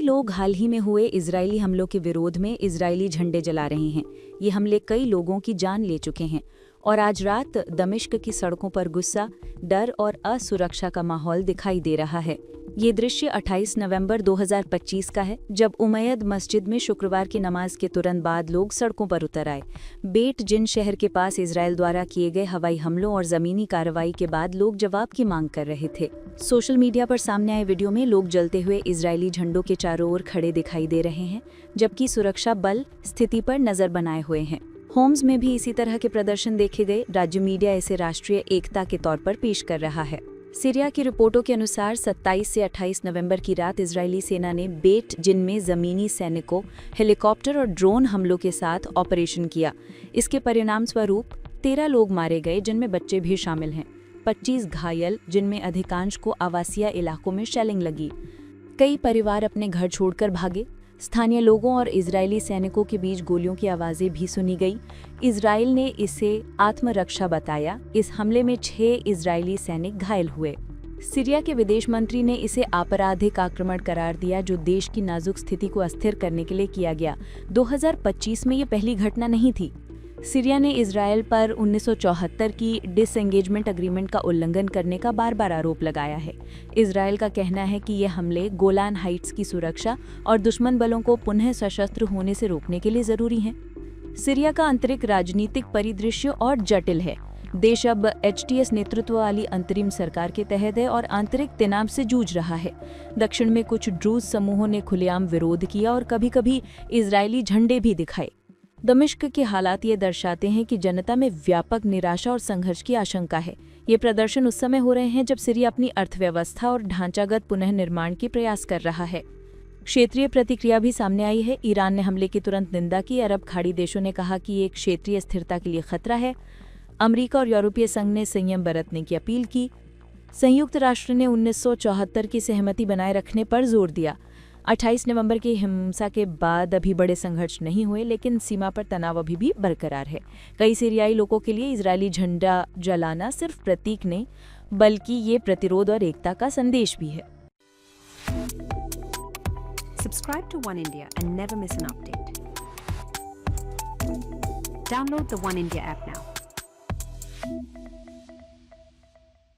लोग हाल ही में हुए इजरायली हमलों के विरोध में इजरायली झंडे जला रहे हैं। ये हमले कई लोगों की जान ले चुके हैं और आज रात दमिश्क की सड़कों पर गुस्सा, डर और असुरक्षा का माहौल दिखाई दे रहा है। ये दृश्य 28 नवंबर 2025 का है, जब उमैयद मस्जिद में शुक्रवार की नमाज के तुरंत बाद लोग सड़कों पर उतर आए। बेट जिन शहर के पास इजरायल द्वारा किए गए हवाई हमलों और ज़मीनी कार्रवाई के बाद लोग जवाब की मांग कर रहे थे। सोशल मीडिया पर सामने आए वीडियो में लोग जलते हुए इजरायली झंडों के चारों ओर खड़े दिखाई दे रहे हैं, जबकि सुरक्षा बल स्थिति पर नजर बनाए हुए हैं। होम्स में भी इसी तरह के प्रदर्शन देखे गए। राज्य मीडिया इसे राष्ट्रीय एकता के तौर पर पेश कर रहा है। सीरिया की रिपोर्टों के अनुसार 27 से 28 नवंबर की रात इजरायली सेना ने बेट जिन में ज़मीनी सैनिकों, हेलीकॉप्टर और ड्रोन हमलों के साथ ऑपरेशन किया। इसके परिणाम स्वरूप 13 लोग मारे गए, जिनमें बच्चे भी शामिल हैं। 25 घायल, जिनमें अधिकांश को आवासीय इलाकों में शेलिंग लगी। कई परिवार अपने घर छोड़कर भागे। स्थानीय लोगों और इजरायली सैनिकों के बीच गोलियों की आवाज़ें भी सुनी गई। इजरायल ने इसे आत्मरक्षा बताया। इस हमले में 6 इजरायली सैनिक घायल हुए। सीरिया के विदेश मंत्री ने इसे आपराधिक आक्रमण करार दिया, जो देश की नाजुक स्थिति को अस्थिर करने के लिए किया गया। 2025 में ये पहली घटना नहीं थी। सीरिया ने इजरायल पर 1974 की डिसएंगेजमेंट एग्रीमेंट का उल्लंघन करने का बार-बार आरोप लगाया है। इजरायल का कहना है कि ये हमले गोलान हाइट्स की सुरक्षा और दुश्मन बलों को पुनः सशस्त्र होने से रोकने के लिए जरूरी हैं। सीरिया का आंतरिक राजनीतिक परिदृश्य और जटिल है। देश अब HTS नेतृत्व वाली अंतरिम सरकार के तहत है और आंतरिक तनाव से जूझ रहा है। दक्षिण में कुछ ड्रूज समूहों ने खुलेआम विरोध किया और कभी-कभी इजरायली झंडे भी दिखाए। दमिश्क के हालात ये दर्शाते हैं कि जनता में व्यापक निराशा और संघर्ष की आशंका है। ये प्रदर्शन उस समय हो रहे हैं जब सीरिया अपनी अर्थव्यवस्था और ढांचागत पुनर्निर्माण की प्रयास कर रहा है। क्षेत्रीय प्रतिक्रिया भी सामने आई है। ईरान ने हमले की तुरंत निंदा की। अरब खाड़ी देशों ने कहा कि ये क्षेत्रीय स्थिरता के लिए खतरा है। अमेरिका और यूरोपीय संघ ने संयम बरतने की अपील की। संयुक्त राष्ट्र ने 1974 की सहमति बनाए रखने पर जोर दिया। 28 नवंबर की हिंसा के बाद अभी बड़े संघर्ष नहीं हुए, लेकिन सीमा पर तनाव अभी भी बरकरार है। कई सीरियाई लोगों के लिए इजरायली झंडा जलाना सिर्फ प्रतीक नहीं, बल्कि ये प्रतिरोध और एकता का संदेश भी है। Subscribe to One India and never miss an update. Download the One India app now.